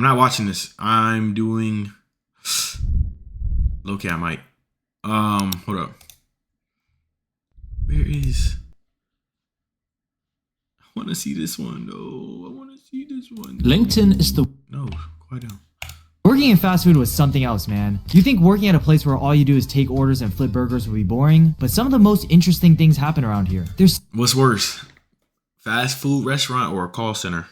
I'm not watching this. I'm doing. Okay, I might. Hold up. Where is? I want to see this one. No, I want to see this one. LinkedIn is the... No, quiet down. Working in fast food was something else, man. You think working at a place where all you do is take orders and flip burgers would be boring, but some of the most interesting things happen around here. What's worse? Fast food restaurant or a call center?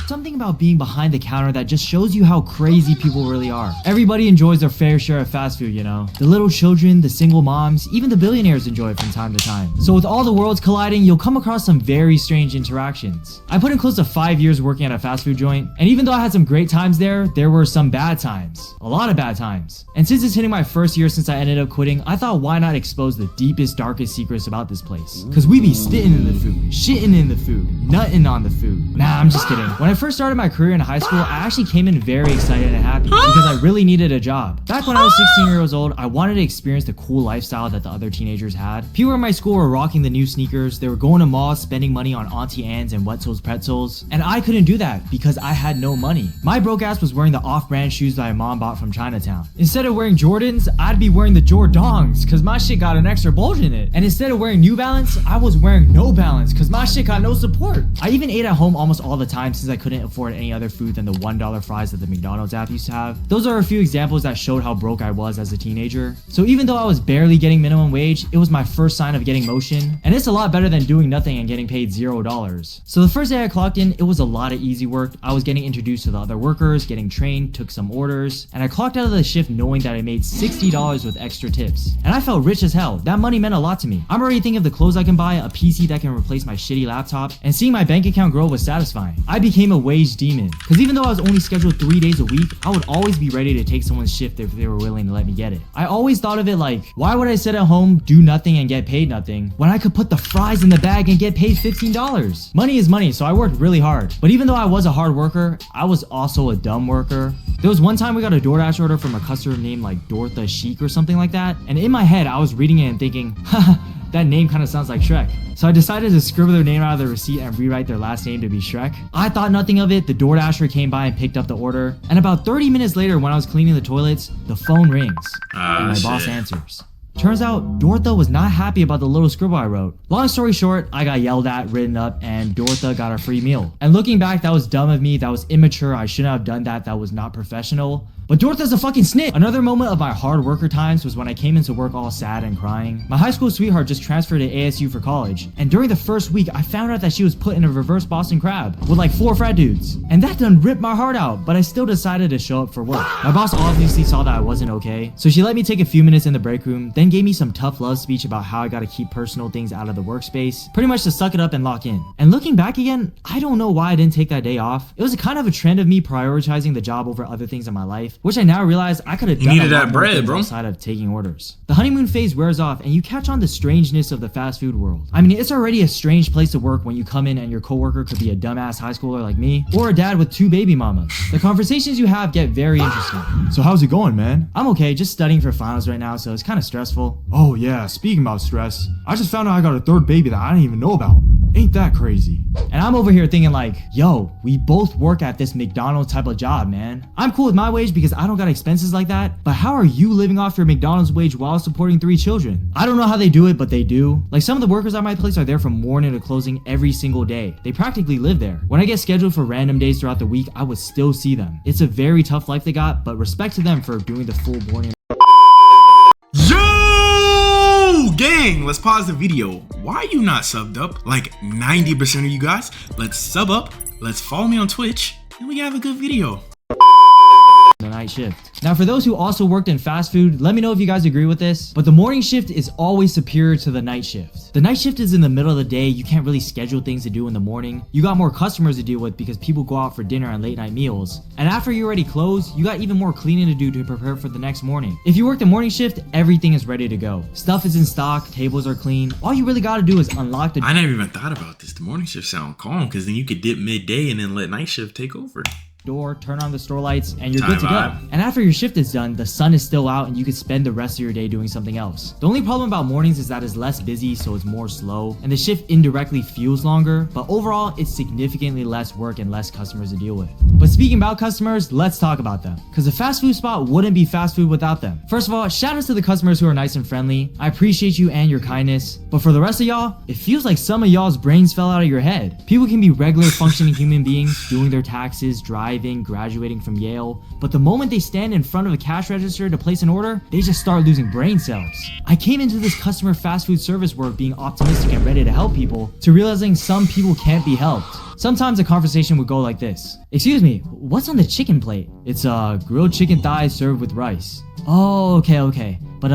Something about being behind the counter that just shows you how crazy people really are. Everybody enjoys their fair share of fast food, you know? The little children, the single moms, even the billionaires enjoy it from time to time. So with all the worlds colliding, you'll come across some very strange interactions. I put in close to 5 years working at a fast food joint, and even though I had some great times there were some bad times. A lot of bad times. And since it's hitting my first year since I ended up quitting, I thought why not expose the deepest, darkest secrets about this place? Cause we be spitting in the food, shitting in the food, nutting on the food. Nah, I'm just kidding. When I first started my career in high school, I actually came in very excited and happy because I really needed a job. Back when I was 16 years old, I wanted to experience the cool lifestyle that the other teenagers had. People in my school were rocking the new sneakers, they were going to malls, spending money on Auntie Anne's and Wetzel's pretzels, and I couldn't do that because I had no money. My broke ass was wearing the off-brand shoes that my mom bought from Chinatown. Instead of wearing Jordans, I'd be wearing the Jordongs because my shit got an extra bulge in it. And instead of wearing New Balance, I was wearing No Balance because my shit got no support. I even ate at home almost all the time since I couldn't afford any other food than the $1 fries that the McDonald's app used to have. Those are a few examples that showed how broke I was as a teenager. So even though I was barely getting minimum wage, it was my first sign of getting motion, and it's a lot better than doing nothing and getting paid $0. So the first day I clocked in, it was a lot of easy work. I was getting introduced to the other workers, getting trained, took some orders, and I clocked out of the shift knowing that I made $60 with extra tips. And I felt rich as hell. That money meant a lot to me. I'm already thinking of the clothes I can buy, a PC that can replace my shitty laptop, and seeing my bank account grow was satisfying. I became a wage demon. Cause even though I was only scheduled 3 days a week, I would always be ready to take someone's shift if they were willing to let me get it. I always thought of it like, why would I sit at home, do nothing and get paid nothing, when I could put the fries in the bag and get paid $15? Money is money, so I worked really hard. But even though I was a hard worker, I was also a dumb worker. There was one time we got a DoorDash order from a customer named like Dortha Chic or something like that, and in my head I was reading it and thinking, haha, that name kind of sounds like Shrek. So I decided to scribble their name out of the receipt and rewrite their last name to be Shrek. I thought nothing of it. The DoorDasher came by and picked up the order. And about 30 minutes later, when I was cleaning the toilets, the phone rings and my boss answers. Turns out, Dortha was not happy about the little scribble I wrote. Long story short, I got yelled at, written up, and Dortha got a free meal. And looking back, that was dumb of me, that was immature, I shouldn't have done that, that was not professional. But Dortha's a fucking snitch! Another moment of my hard worker times was when I came into work all sad and crying. My high school sweetheart just transferred to ASU for college, and during the first week, I found out that she was put in a reverse Boston Crab with like 4 frat dudes. And that done ripped my heart out, but I still decided to show up for work. My boss obviously saw that I wasn't okay, so she let me take a few minutes in the break room, then gave me some tough love speech about how I gotta keep personal things out of the workspace, pretty much to suck it up and lock in. And looking back again, I don't know why I didn't take that day off. It was a kind of a trend of me prioritizing the job over other things in my life, which I now realize I could have done needed that bread, bro. Outside of taking orders. The honeymoon phase wears off and you catch on the strangeness of the fast food world. I mean, it's already a strange place to work when you come in and your coworker could be a dumbass high schooler like me, or a dad with 2 baby mamas. The conversations you have get very interesting. So how's it going, man? I'm okay, just studying for finals right now, so it's kind of stressful. Oh yeah, speaking about stress, I just found out I got a 3rd baby that I didn't even know about. Ain't that crazy? And I'm over here thinking like, yo, we both work at this McDonald's type of job, man. I'm cool with my wage because I don't got expenses like that, but how are you living off your McDonald's wage while supporting 3 children? I don't know how they do it, but they do. Like some of the workers at my place are there from morning to closing every single day. They practically live there. When I get scheduled for random days throughout the week, I would still see them. It's a very tough life they got, but respect to them for doing the full morning. Yo, gang, let's pause the video. Why are you not subbed up? Like 90% of you guys, let's sub up, let's follow me on Twitch, and we can have a good video. The night shift. Now for those who also worked in fast food, let me know if you guys agree with this, but the morning shift is always superior to the night shift. The night shift is in the middle of the day, you can't really schedule things to do in the morning. You got more customers to deal with because people go out for dinner and late night meals. And after you already close, you got even more cleaning to do to prepare for the next morning. If you work the morning shift, everything is ready to go. Stuff is in stock, tables are clean. All you really gotta do is unlock the... I never even thought about this. The morning shift sound calm because then you could dip midday and then let night shift take over. door, turn on the store lights, and you're good to Time go. out. And after your shift is done, the sun is still out and you can spend the rest of your day doing something else. The only problem about mornings is that it's less busy, so it's more slow, and the shift indirectly feels longer, but overall, it's significantly less work and less customers to deal with. But speaking about customers, let's talk about them, because a fast food spot wouldn't be fast food without them. First of all, shout outs to the customers who are nice and friendly. I appreciate you and your kindness, but for the rest of y'all, it feels like some of y'all's brains fell out of your head. People can be regular functioning human beings, doing their taxes, driving, graduating from Yale, but the moment they stand in front of a cash register to place an order, they just start losing brain cells. I came into this customer fast food service work being optimistic and ready to help people, to realizing some people can't be helped. Sometimes a conversation would go like this. Excuse me, what's on the chicken plate? It's grilled chicken thighs served with rice. Oh, okay. But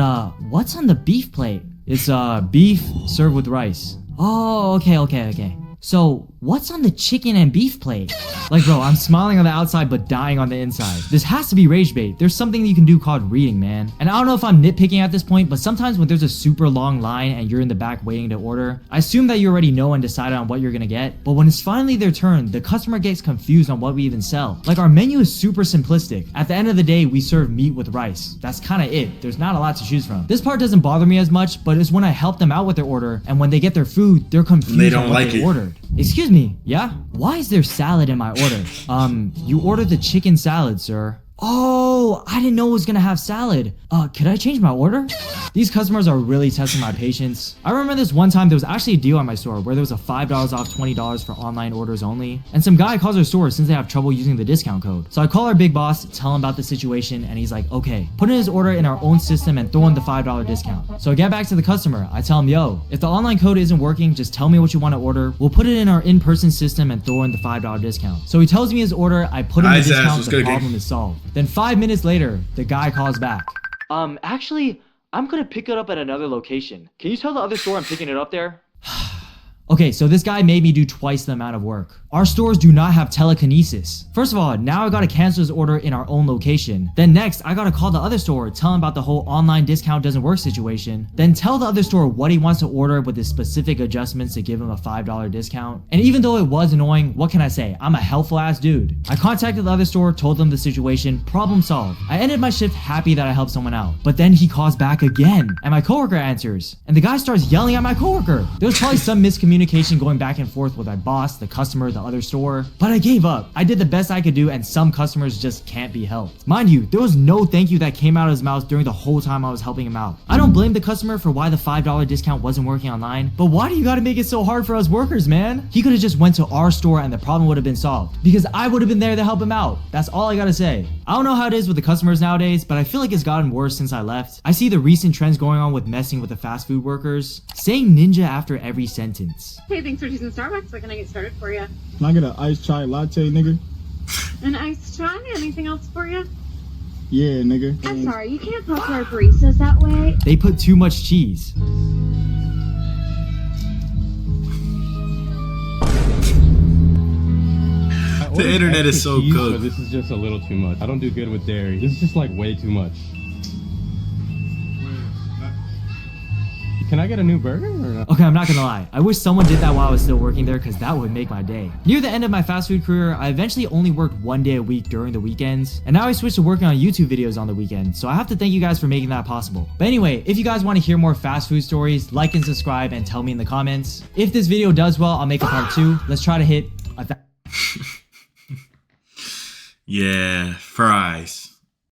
what's on the beef plate? It's beef served with rice. Oh, okay. So, what's on the chicken and beef plate? Like, bro, I'm smiling on the outside but dying on the inside. This has to be rage bait. There's something that you can do called reading, man. And I don't know if I'm nitpicking at this point, but sometimes when there's a super long line and you're in the back waiting to order, I assume that you already know and decided on what you're gonna get. But when it's finally their turn, the customer gets confused on what we even sell. Like, our menu is super simplistic. At the end of the day, we serve meat with rice. That's kinda it. There's not a lot to choose from. This part doesn't bother me as much, but it's when I help them out with their order, and when they get their food, they're confused They don't on what like they it. ordered. Excuse me, yeah? Why is there salad in my order? You ordered the chicken salad, sir. Oh, I didn't know it was gonna have salad. Could I change my order? These customers are really testing my patience. I remember this one time there was actually a deal at my store where there was a $5 off $20 for online orders only. And some guy calls our store since they have trouble using the discount code. So I call our big boss, tell him about the situation, and he's like, okay, put in his order in our own system and throw in the $5 discount. So I get back to the customer. I tell him, yo, if the online code isn't working, just tell me what you want to order. We'll put it in our in-person system and throw in the $5 discount. So he tells me his order, I put in the Nice ass, discount, what's the good, problem gang? is solved. Then 5 minutes later, the guy calls back. Actually, I'm gonna pick it up at another location. Can you tell the other store I'm picking it up there? Okay, so this guy made me do twice the amount of work. Our stores do not have telekinesis. First of all, now I gotta cancel his order in our own location. Then next, I gotta call the other store, tell him about the whole online discount doesn't work situation. Then tell the other store what he wants to order with his specific adjustments to give him a $5 discount. And even though it was annoying, what can I say? I'm a helpful ass dude. I contacted the other store, told them the situation, problem solved. I ended my shift happy that I helped someone out. But then he calls back again, and my coworker answers. And the guy starts yelling at my coworker. There was probably some miscommunication going back and forth with my boss, the customer, the other store, but I gave up. I did the best I could do, and some customers just can't be helped. Mind you, there was no thank you that came out of his mouth during the whole time I was helping him out. I don't blame the customer for why the $5 discount wasn't working online, but why do you gotta make it so hard for us workers, man? He could have just went to our store and the problem would have been solved, because I would have been there to help him out. That's all I gotta say. I don't know how it is with the customers nowadays, but I feel like it's gotten worse since I left. I see the recent trends going on with messing with the fast food workers, saying ninja after every sentence. Hey, thanks for choosing Starbucks. What can I get started for you? Can I get an iced chai latte, nigga? An iced chai? Anything else for you? Yeah, nigga. I'm sorry, you can't talk to our baristas that way. They put too much cheese. The internet is so But cooked. this is just a little too much. I don't do good with dairy. This is just like way too much. Can I get a new burger or not? Okay, I'm not gonna lie. I wish someone did that while I was still working there, because that would make my day. Near the end of my fast food career, I eventually only worked 1 day a week during the weekends, and now I switched to working on YouTube videos on the weekend, so I have to thank you guys for making that possible. But anyway, if you guys want to hear more fast food stories, like and subscribe and tell me in the comments. If this video does well, I'll make a part 2. Let's try to hit 1,000. Yeah, fries.